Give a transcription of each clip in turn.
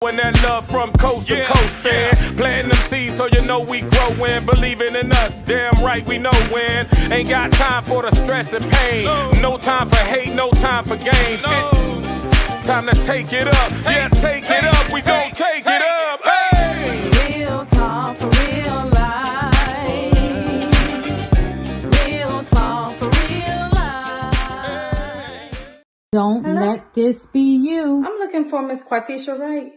And that love from coast to coast, man. Planting them seeds so you know we growing. Believing in us, damn right we know when. Ain't got time for the stress and pain. No time for hate, no time for games. It's time to take it up. Take it up. We gon' take it up. Hey. Real talk for real life. Real talk for real life. Don't let this be you. I'm looking for Miss Quatisha Wright.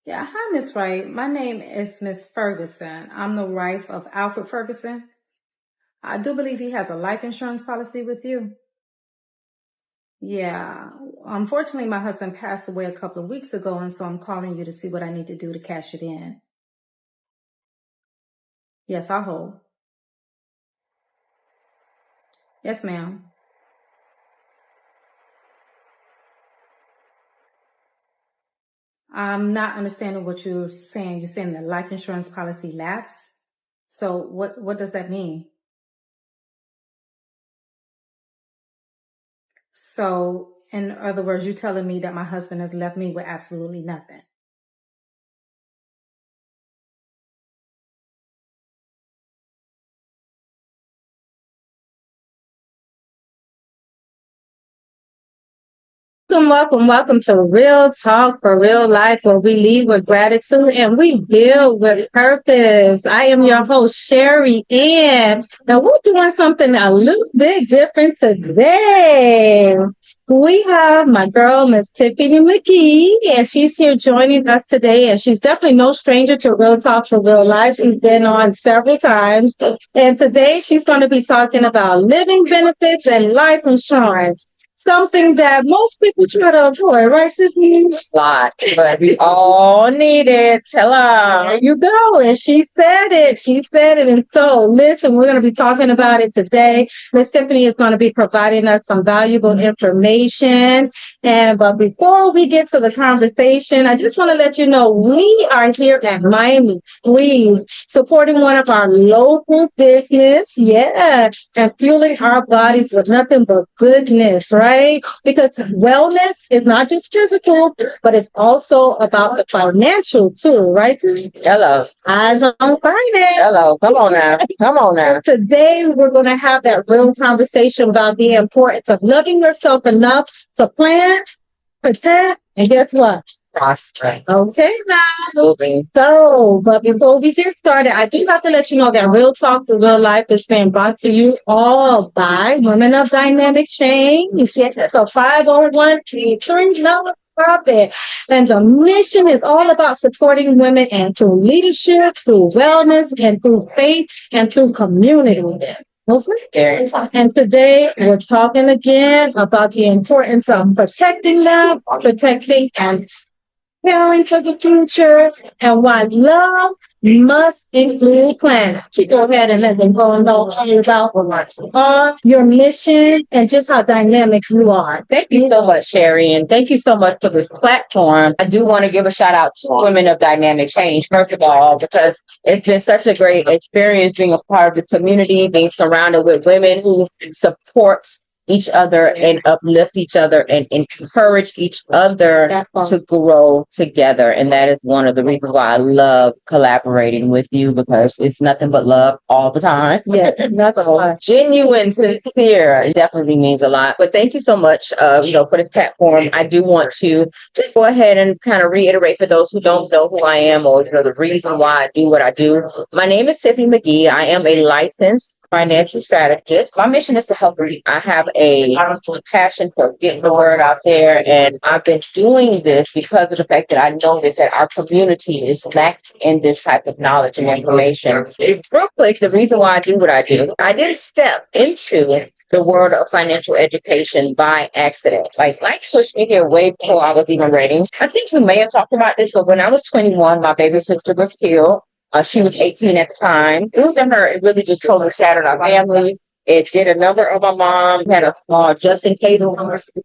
Yeah, hi, Miss Wright. My name is Miss Ferguson. I'm the wife of Alfred Ferguson. I do believe he has a life insurance policy with you. Yeah, unfortunately, my husband passed away a couple of weeks ago, and so I'm calling you to see what I need to do to cash it in. Yes, I'll hold. Yes, ma'am. I'm not understanding what you're saying. You're saying the life insurance policy lapse? So what does that mean? So in other words, you're telling me that my husband has left me with absolutely nothing. Welcome to Real Talk for Real Life, where we lead with gratitude and we build with purpose. I am your host, Sherry Ann. Now we're doing something a little bit different today. We have my girl, Miss Tiffany McGee, and she's here joining us today. And she's definitely no stranger to Real Talk for Real Life. She's been on several times. And today she's going to be talking about living benefits and life insurance. Something that most people try to avoid, right, Tiffany? A lot, but we all need it. Tell her. There you go. And she said it. And so, listen, we're going to be talking about it today. Miss Tiffany is going to be providing us some valuable information. But before we get to the conversation, I just want to let you know we are here at Miami Squeeze, supporting one of our local business, and fueling our bodies with nothing but goodness, right? Because wellness is not just physical, but it's also about the financial too, right? Hello. Eyes on finance. Hello. Come on now. Today, we're going to have that real conversation about the importance of loving yourself enough to plan, protect, and guess what? Prosper. Okay, now. Absolutely. So, but before we get started, I do have to let you know that Real Talk for Real Life is being brought to you all by Women of Dynamic Change. It's a 501c3 nonprofit. And the mission is all about supporting women and through leadership, through wellness, and through faith, and through community. And today we're talking again about the importance of protecting them, protecting and caring for the future, and why love must include planning. Go ahead and let them go and know about your mission and just how dynamic you are. Thank you so much, Sherry, and thank you so much for this platform. I do want to give a shout out to Women of Dynamic Change, first of all, because it's been such a great experience being a part of the community, being surrounded with women who support each other and uplift each other and encourage each other to grow together. And that is one of the reasons why I love collaborating with you, because it's nothing but love all the time. Yes, nothing but genuine, sincere. It definitely means a lot. But thank you so much, for this platform. I do want to just go ahead and kind of reiterate for those who don't know who I am, or the reason why I do what I do. My name is Tiffany McGee. I am a licensed financial strategist. My mission is to help you. I have a passion for getting the word out there, and I've been doing this because of the fact that I noticed that our community is lacking in this type of knowledge and information. Real quick, the reason why I do what I do, I didn't step into the world of financial education by accident. Like life pushed me here way before I was even ready. I think we may have talked about this, but when I was 21, my baby sister was killed. She was 18 at the time. Losing her, it really just totally shattered our family. It did a number of my mom, had a small just in case,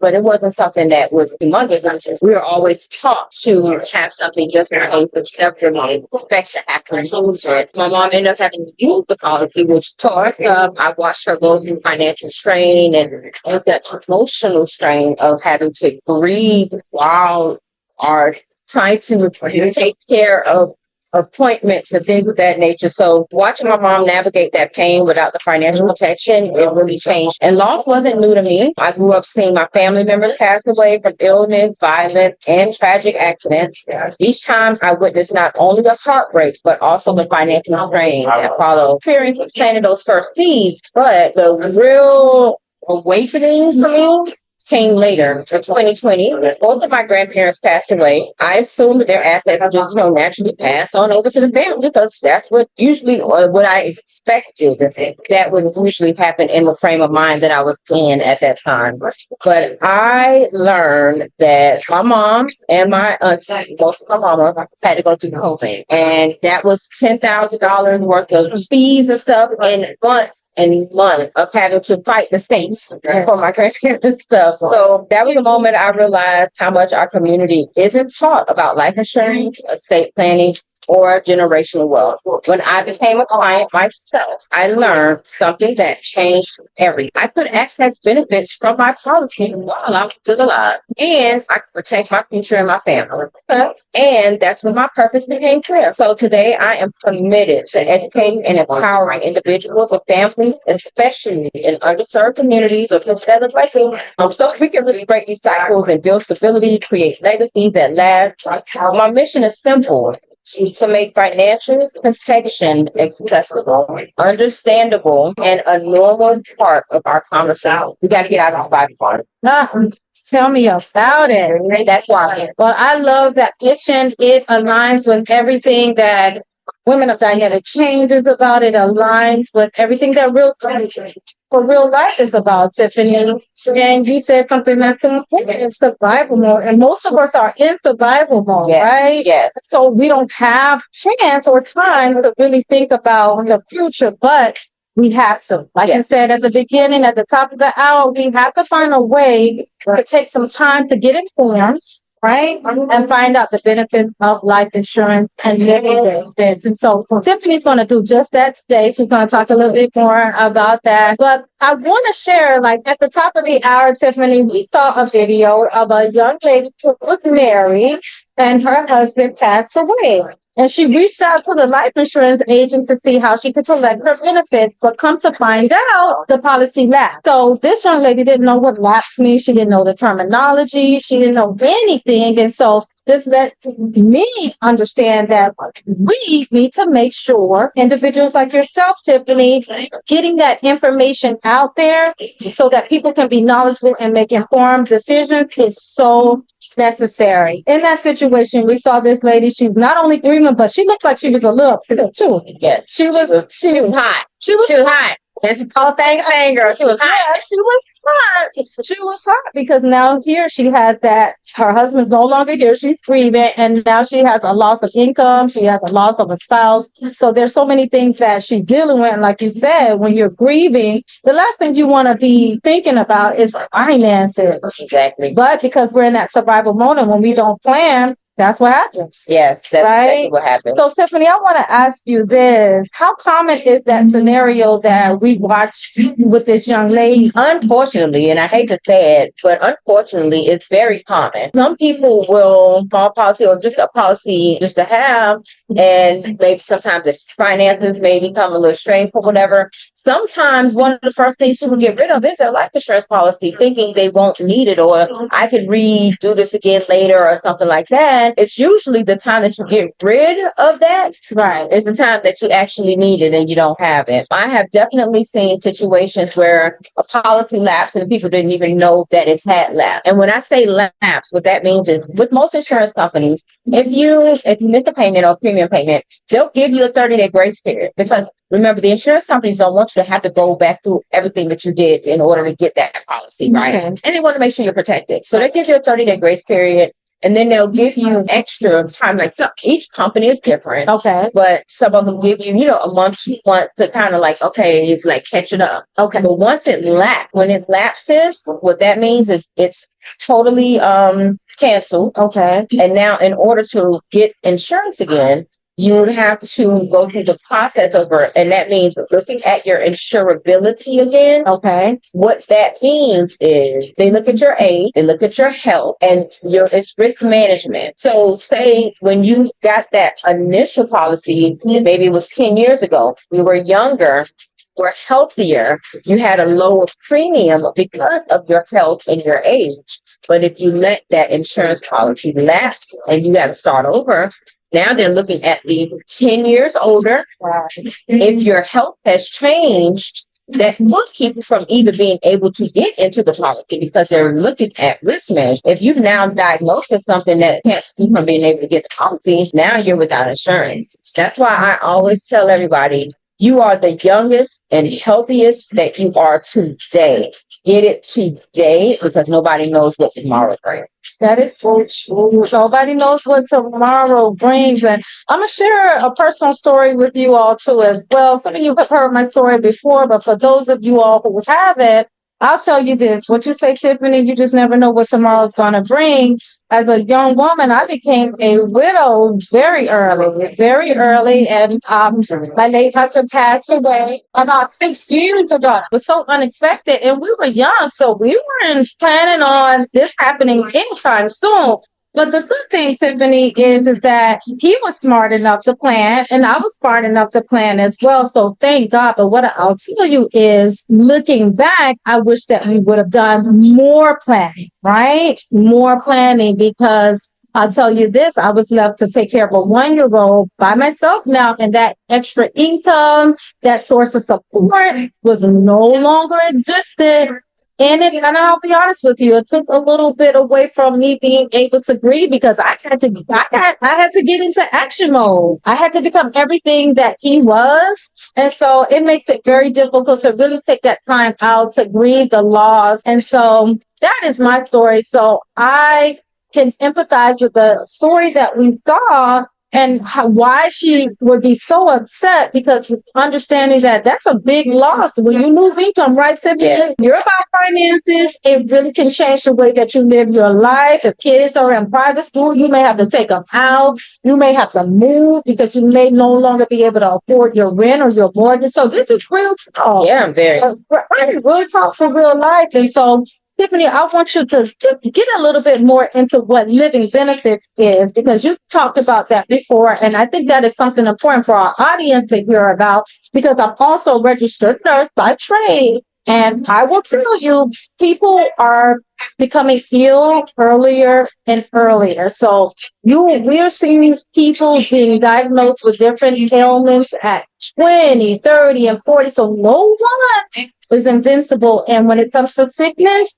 but it wasn't something that was humongous. We were always taught to have something just in case, but you never really expect to actually use it. My mom ended up having to use the policy, which tore us up. I watched her go through financial strain and that emotional strain of having to grieve while our trying to take care of appointments and things of that nature. So watching my mom navigate that pain without the financial protection, it really changed. And loss wasn't new to me. I grew up seeing my family members pass away from illness, violence, and tragic accidents. Each time I witnessed not only the heartbreak, but also the financial strain that followed. Fearing planting those first seeds, but the real awakening for me came later in 2020. Both of my grandparents passed away. I assumed that their assets would just, naturally pass on over to the family because that's what usually, or what I expected that would usually happen in the frame of mind that I was in at that time. But I learned that my mom and my aunts, most of my mama, had to go through COVID. And that was $10,000 worth of fees and stuff in month of having to fight the states for my grandparents stuff. So that was the moment I realized how much our community isn't taught about life insurance, estate planning, or generational wealth. When I became a client myself, I learned something that changed everything. I could access benefits from my policy while I was still alive, and I could protect my future and my family. And that's when my purpose became clear. So today I am committed to educating and empowering individuals and families, especially in underserved communities or people that look like me, so we can really break these cycles and build stability, create legacies that last. My mission is simple: to make financial protection accessible, understandable, and a normal part of our conversation. We got to get out of the Bible part. Tell me about it. That's why. Well, I love that mission. It aligns with everything that Women of Dynamic Change is about. It aligns with everything that real life is about, Tiffany. And you said something that's important in survival mode. And most of us are in survival mode, right? Yeah. So we don't have chance or time to really think about the future, but we have to. Like I said at the beginning, at the top of the hour, we have to find a way to take some time to get informed, right? And find out the benefits of life insurance and living benefits. And so Tiffany's going to do just that today. She's going to talk a little bit more about that. But I want to share, like at the top of the hour, Tiffany, we saw a video of a young lady who was married and her husband passed away. And she reached out to the life insurance agent to see how she could collect her benefits, but come to find out, the policy lapsed. So this young lady didn't know what lapse means. She didn't know the terminology. She didn't know anything. And so this lets me understand that we need to make sure individuals like yourself, Tiffany, getting that information out there so that people can be knowledgeable and make informed decisions is so necessary. In that situation, we saw this lady. She's not only grieving, but she looked like she was a little upset too. Yes. She was hot. She was hot. That's a whole thing, girl. She was hot. Yeah, she was hot. She was hot because now here she has that her husband's no longer here. She's grieving, and now she has a loss of income. She has a loss of a spouse. So there's so many things that she's dealing with. And like you said, when you're grieving, the last thing you want to be thinking about is finances. Exactly. But because we're in that survival mode, and when we don't plan, that's what happens. Yes, that's right? exactly what happens. So, Tiffany, I want to ask you this. How common is that scenario that we watched with this young lady? Unfortunately, and I hate to say it, but unfortunately, it's very common. Some people will small policy or just a policy just to have, and maybe sometimes if finances may become a little strained for whatever. Sometimes one of the first things people get rid of is their life insurance policy, thinking they won't need it or I can redo this again later or something like that. It's usually the time that you get rid of that. Right. It's the time that you actually need it and you don't have it. I have definitely seen situations where a policy lapsed and people didn't even know that it had lapsed. And when I say lapse, what that means is with most insurance companies, if you miss a payment or premium payment, they'll give you a 30-day grace period because remember, the insurance companies don't want you to have to go back through everything that you did in order to get that policy, right? Okay. And they want to make sure you're protected. So they give you a 30-day grace period, and then they'll give you extra time. Like each company is different. Okay. But some of them give you, a month, 2 months to kind of like, okay, it's like catching up. Okay. But when it lapses, what that means is it's totally canceled. Okay. And now in order to get insurance again, you would have to go through the process over, and that means looking at your insurability again. Okay. What that means is they look at your age, they look at your health, and it's risk management. So say when you got that initial policy, maybe it was 10 years ago, you were younger, were healthier, you had a lower premium because of your health and your age. But if you let that insurance policy lapse and you got to start over, now they're looking at the 10 years older. If your health has changed, that would keep you from even being able to get into the policy because they're looking at risk management. If you've now diagnosed with something that can't keep you from being able to get the policy, now you're without insurance. That's why I always tell everybody, you are the youngest and healthiest that you are today. Get it today because nobody knows what tomorrow brings. That is so true. Nobody knows what tomorrow brings. And I'm going to share a personal story with you all too as well. Some of you have heard my story before, but for those of you all who haven't, I'll tell you this. What you say, Tiffany, you just never know what tomorrow's going to bring. As a young woman, I became a widow very early, and my late husband passed away about 6 years ago. It was so unexpected, and we were young, so we weren't planning on this happening anytime soon. But the good thing, Tiffany, is that he was smart enough to plan, and I was smart enough to plan as well. So thank God. But what I'll tell you is, looking back, I wish that we would have done more planning, right? More planning, because I'll tell you this, I was left to take care of a 1-year-old by myself now, and that extra income, that source of support was no longer existed. And I'll be honest with you, it took a little bit away from me being able to grieve because I had to get into action mode. I had to become everything that he was. And so it makes it very difficult to really take that time out to grieve the loss. And so that is my story. So I can empathize with the story that we saw and why she would be so upset, because understanding that that's a big loss when you lose income, right? Yeah. You're about finances. It really can change the way that you live your life. If kids are in private school, you may have to take them out. You may have to move because you may no longer be able to afford your rent or your mortgage. So this is real talk. Yeah, I'm very. Real talk for real life. And so, Tiffany, I want you to get a little bit more into what living benefits is, because you talked about that before, and I think that is something important for our audience to hear about, because I'm also a registered nurse by trade, and I will tell you, people are becoming ill earlier and earlier. So we're seeing people being diagnosed with different ailments at 20, 30, and 40. So no one is invincible. And when it comes to sickness,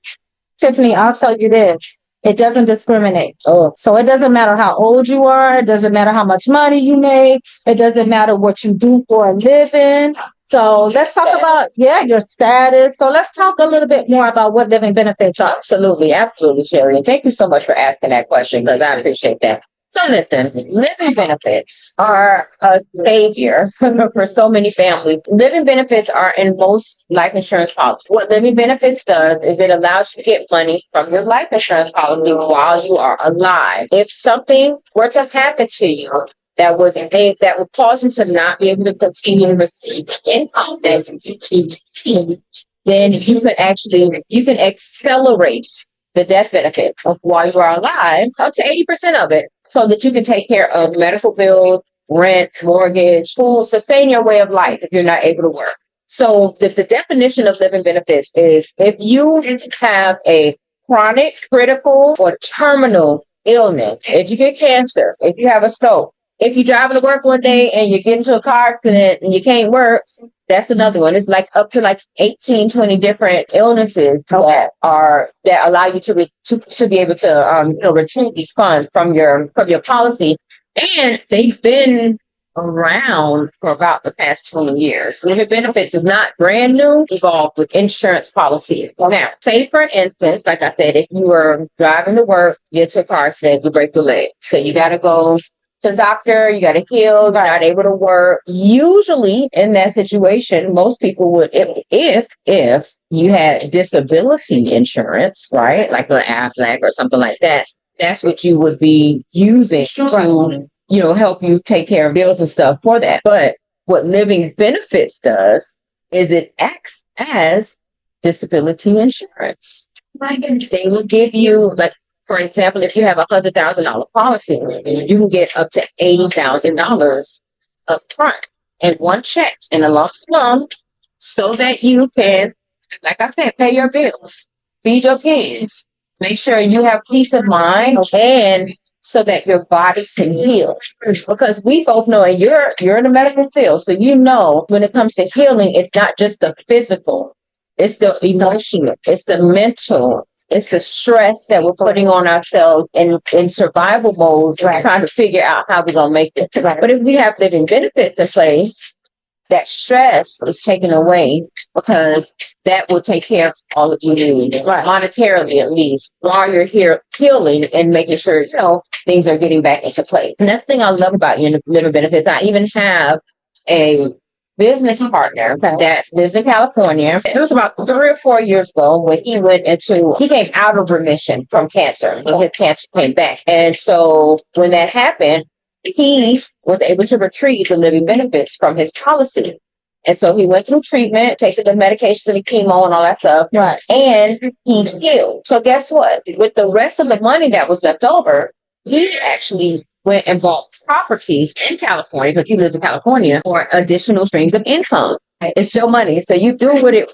Tiffany, I'll tell you this. It doesn't discriminate. Oh, So it doesn't matter how old you are. It doesn't matter how much money you make. It doesn't matter what you do for a living. So let's talk about, your status. So let's talk a little bit more about what living benefits are. absolutely, Sherry. And thank you so much for asking that question because I appreciate that. So listen, living benefits are a savior for so many families. Living benefits are in most life insurance policies. What living benefits does is it allows you to get money from your life insurance policy while you are alive. If something were to happen to you that would cause you to not be able to continue to receive income that you keep receiving, then you can accelerate the death benefit of while you are alive up to 80% of it, so that you can take care of medical bills, rent, mortgage, food, sustain your way of life if you're not able to work. So the definition of living benefits is if you have a chronic, critical, or terminal illness, if you get cancer, if you have a stroke, if you're driving to work one day and you get into a car accident and you can't work, that's another one. It's like up to 18, 20 different illnesses that allow you to be able to retrieve these funds from your policy. And they've been around for about the past 20 years. Living benefits is not brand new, evolved with insurance policies. Now, say for instance, like I said, if you were driving to work, you get to a car accident, you break your leg. So you got to go to the doctor, you got to heal, you're not able to work. Usually in that situation, most people would, if you had disability insurance, right? Like the Aflac or something like that, that's what you would be using to help you take care of bills and stuff for that. But what living benefits does is it acts as disability insurance. They will give you, like, for example, if you have $100,000 policy, you can get up to $80,000 up front in one check in a lump sum so that you can, like I said, pay your bills, feed your kids, make sure you have peace of mind, and so that your body can heal. Because we both know, and you're in the medical field, so when it comes to healing, it's not just the physical, it's the emotional, it's the mental, it's the stress that we're putting on ourselves in survival mode, trying to figure out how we're gonna make it. But if we have living benefits in place, that stress is taken away, because that will take care of all of you need, monetarily at least, while you're here healing and making sure things are getting back into place. And that's the thing I love about living benefits. I even have a business partner that lives in California. It was about 3 or 4 years ago when he came out of remission from cancer. His cancer came back. And so when that happened, he was able to retrieve the living benefits from his policy. And so he went through treatment, taking the medication and the chemo and all that stuff. Right. And he healed. So guess what? With the rest of the money that was left over, he actually went and bought properties in California, because he lives in California, for additional streams of income. It's your money. So you do what you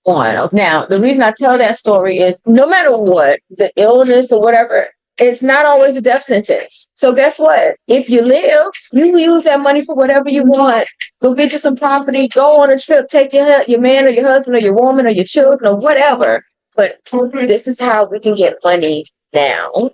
want. Now, the reason I tell that story is no matter what, the illness or whatever, it's not always a death sentence. So guess what? If you live, you use that money for whatever you want. Go get you some property, go on a trip, take your man or your husband or your woman or your children or whatever. But this is how we can get money now.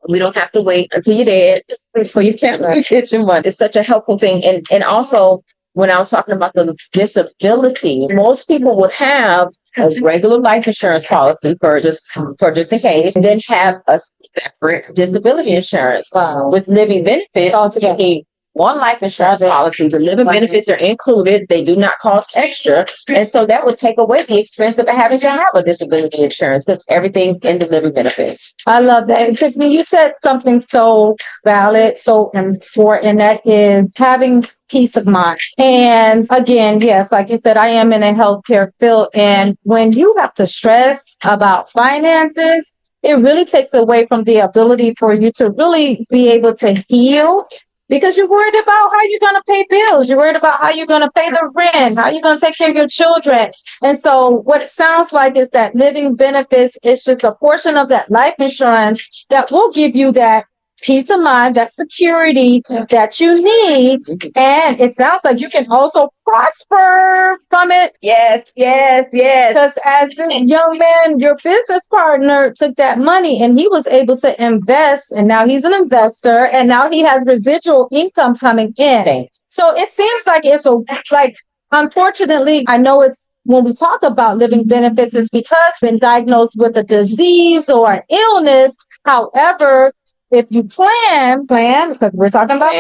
We don't have to wait until you're dead for your family to get your money. It's such a helpful thing. And also, when I was talking about the disability, most people would have a regular life insurance policy for just in case, and then have a separate disability insurance. With living benefits, you need one life insurance policy. The living benefits are included. They do not cost extra. And so that would take away the expense of having to have a disability insurance, because everything in the living benefits. I love that. And Tiffany, you said something so valid, so important, and that is having peace of mind. And again, yes, like you said, I am in a healthcare field. And when you have to stress about finances, it really takes away from the ability for you to really be able to heal, because you're worried about how you're going to pay bills. You're worried about how you're going to pay the rent, how you're going to take care of your children. And so what it sounds like is that living benefits is just a portion of that life insurance that will give you that peace of mind, that security that you need. And it sounds like you can also prosper from it. Yes. Because as this young man, your business partner, took that money and he was able to invest, and now he's an investor, and now he has residual income coming in. So it seems like unfortunately, I know it's, when we talk about living benefits, it's because been diagnosed with a disease or an illness. However, if you plan, because we're talking about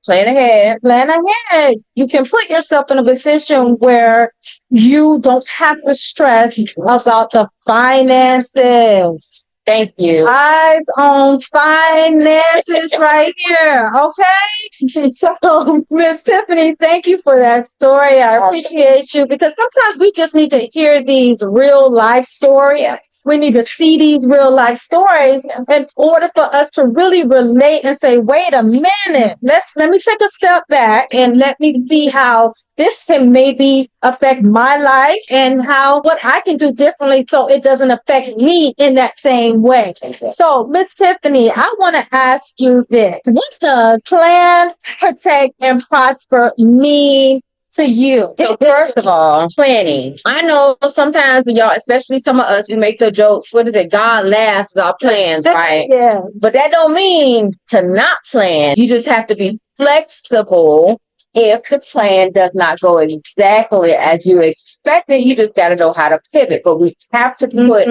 plan ahead. You can put yourself in a position where you don't have to stress about the finances. Thank you. Eyes on finances right here. Okay. So, Miss Tiffany, thank you for that story. I appreciate you, because sometimes we just need to hear these real life stories. We need to see these real life stories in order for us to really relate and say, wait a minute, let me take a step back and let me see how this can maybe affect my life and what I can do differently so it doesn't affect me in that same way. So, Miss Tiffany, I want to ask you this. What does plan, protect, and prosper mean to you? So first of all, planning. I know sometimes y'all, especially some of us, we make the jokes, what is it? God laughs at our plans, right? Yeah. But that don't mean to not plan. You just have to be flexible. If the plan does not go exactly as you expected, you just got to know how to pivot. But we have to put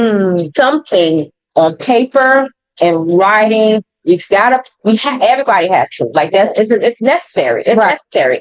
something on paper and writing. Everybody has to. Like that, it's necessary. It's necessary.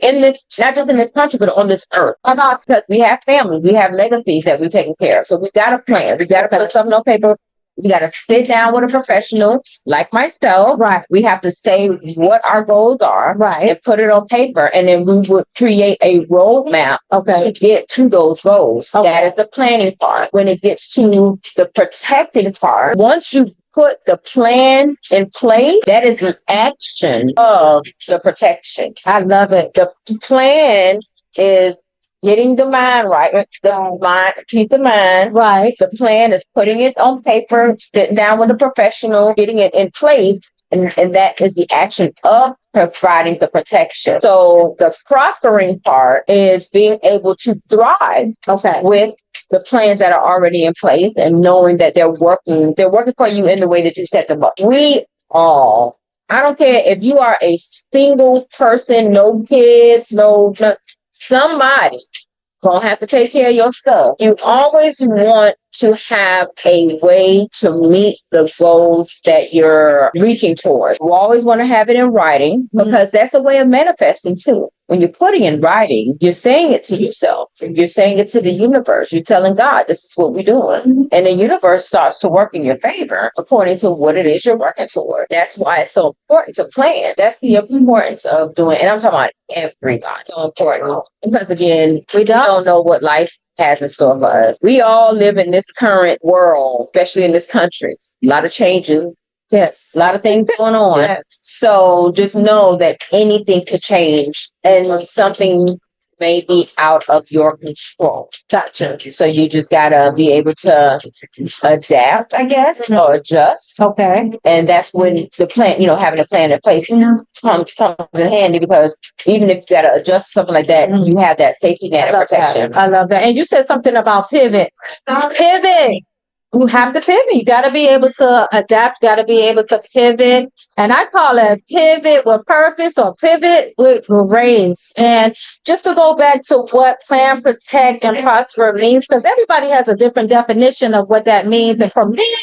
Not just in this country, but on this earth. Because we have families, we have legacies that we're taking care of. So we got to plan. We got to put something on paper We got to sit down with a professional like myself. Right. We have to say what our goals are. Right. And put it on paper. And then we would create a roadmap to get to those goals. Okay. That is the planning part. When it gets to the protecting part, once you put the plan in place, that is the action of the protection. I love it. The plan is getting the mind right, the mind, peace of mind. Right. The plan is putting it on paper, sitting down with a professional, getting it in place, and that is the action of providing the protection. So the prospering part is being able to thrive with the plans that are already in place and knowing that they're working for you in the way that you set them up. We all, I don't care if you are a single person, no kids, no somebody gonna have to take care of your stuff. You always want to have a way to meet the goals that you're reaching towards. You always want to have it in writing because that's a way of manifesting too. When you're putting in writing, you're saying it to yourself. You're saying it to the universe. You're telling God, this is what we're doing. And the universe starts to work in your favor according to what it is you're working toward. That's why it's so important to plan. That's the importance of doing, and I'm talking about everybody. So important. Because again, we don't know what life has in store for us. We all live in this current world, especially in this country. A lot of changes. Yes, a lot of things going on. Yes. So just know that anything could change and something may be out of your control. Gotcha. So you just gotta be able to adapt, I guess, or adjust. Okay. And that's when the plan, having a plan in place comes in handy because even if you gotta adjust something like that, you have that safety net and protection. I love that. And you said something about pivot. Pivot. You have to pivot. You got to be able to adapt. You got to be able to pivot. And I call it pivot with purpose or pivot with grace. And just to go back to what plan, protect, and prosper means, because everybody has a different definition of what that means. And for me,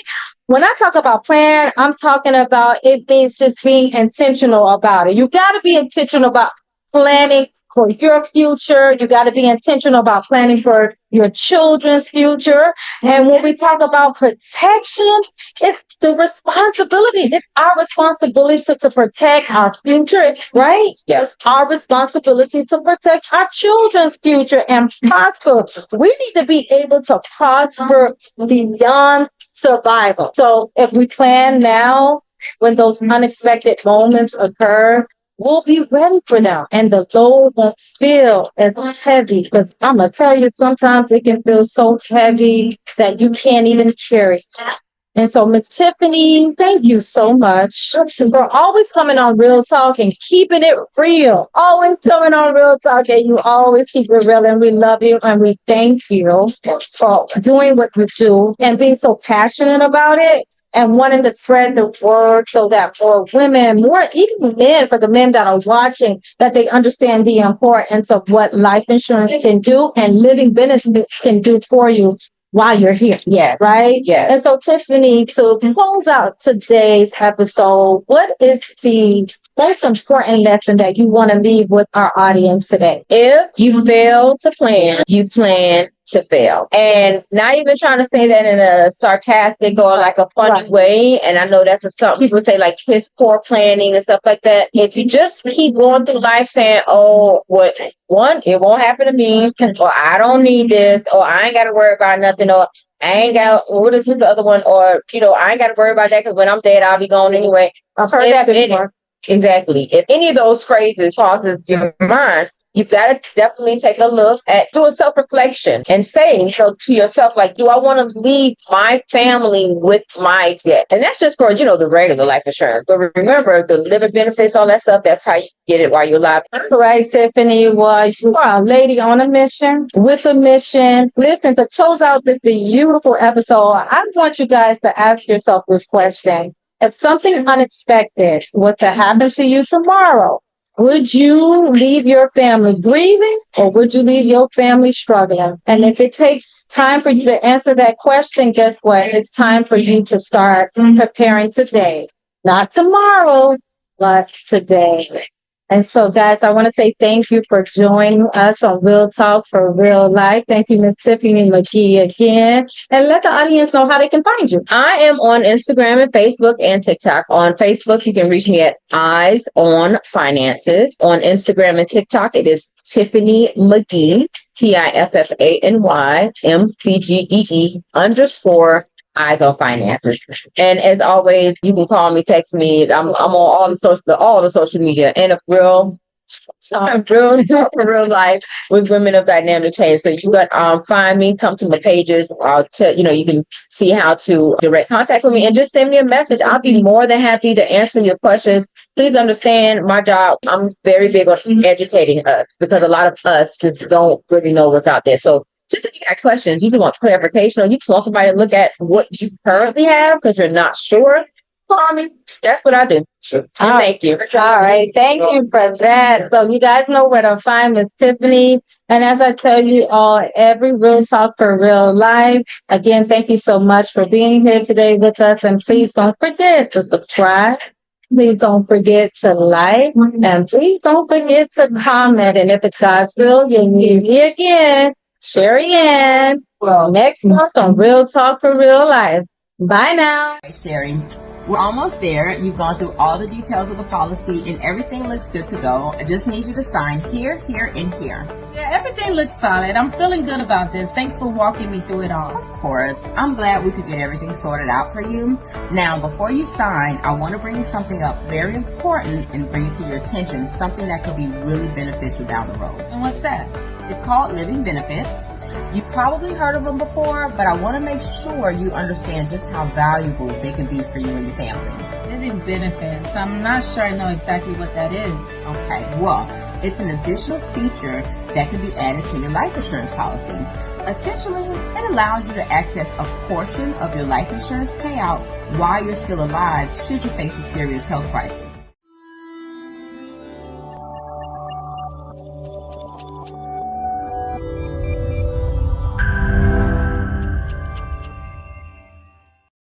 when I talk about plan, I'm talking about it means just being intentional about it. You got to be intentional about planning for your future. You got to be intentional about planning for your children's future. And when we talk about protection, it's the responsibility. It's our responsibility to protect our future, right? Yes. It's our responsibility to protect our children's future and prosper. We need to be able to prosper beyond survival. So if we plan now, when those unexpected moments occur, we'll be ready for them. And the load won't feel as heavy. Because I'm going to tell you, sometimes it can feel so heavy that you can't even carry it. And so, Miss Tiffany, thank you so much for always coming on Real Talk and keeping it real. Always coming on Real Talk, and you always keep it real. And we love you and we thank you for doing what you do and being so passionate about it and wanting to spread the word so that more women, more even men, for the men that are watching, that they understand the importance of what life insurance can do and living benefits can do for you while you're here. Yes. Right? Yes. And so, Tiffany, to close out today's episode, what is the most important lesson that you want to leave with our audience today? If you fail to plan, you plan to fail. And not even trying to say that in a sarcastic or like a funny way. And I know that's something people say like piss poor planning and stuff like that. If you just keep going through life saying, oh, it won't happen to me, or I don't need this, or I ain't got to worry about nothing, or I ain't got, what is the other one? Or, I ain't got to worry about that because when I'm dead, I'll be gone anyway. I've heard that before. Exactly. If any of those phrases crosses your mind, you've got to definitely take a look at doing self-reflection and saying to yourself, like, do I want to leave my family with my debt? And that's just for, the regular life insurance. But remember, the living benefits, all that stuff, that's how you get it while you're alive. Correct, Tiffany. Well, you are a lady on a mission, with a mission. Listen, to close out this beautiful episode, I want you guys to ask yourself this question. If something unexpected were to happen to you tomorrow, would you leave your family grieving or would you leave your family struggling? And if it takes time for you to answer that question, guess what? It's time for you to start preparing today. Not tomorrow, but today. And so, guys, I want to say thank you for joining us on Real Talk for Real Life. Thank you, Miss Tiffany McGee, again. And let the audience know how they can find you. I am on Instagram and Facebook and TikTok. On Facebook, you can reach me at Eyes on Finances. On Instagram and TikTok, it is Tiffany McGee, TIFFANYMCGEE _ on Finances. And as always, you can call me, text me. I'm on all the social media, and real talk for real life with women of dynamic change. So you can find me, come to my pages. I'll tell you can see how to direct contact with me, and just send me a message. I'll be more than happy to answer your questions. Please understand my job. I'm very big on educating us, because a lot of us just don't really know what's out there. So just if you got questions, you just want clarification, or you just want somebody to look at what you currently have because you're not sure, call me. That's what I do. Thank you. All right. Thank you for that. So you guys know where to find Miss Tiffany. And as I tell you all, every Real Talk for Real Life, again, thank you so much for being here today with us. And please don't forget to subscribe. Please don't forget to like. And please don't forget to comment. And if it's God's will, you'll meet me again, Sherry Ann, next month on Real Talk for Real Life. Bye now. Hey, Sherry, we're almost there. You've gone through all the details of the policy and everything looks good to go. I just need you to sign here, here, and here. Yeah, everything looks solid. I'm feeling good about this. Thanks for walking me through it all. Of course, I'm glad we could get everything sorted out for you. Now, before you sign, I want to bring you something up very important and bring it to your attention, something that could be really beneficial down the road. And what's that? It's called living benefits. You've probably heard of them before, but I want to make sure you understand just how valuable they can be for you and your family. Living benefits. I'm not sure I know exactly what that is. Okay, well, it's an additional feature that can be added to your life insurance policy. Essentially, it allows you to access a portion of your life insurance payout while you're still alive should you face a serious health crisis.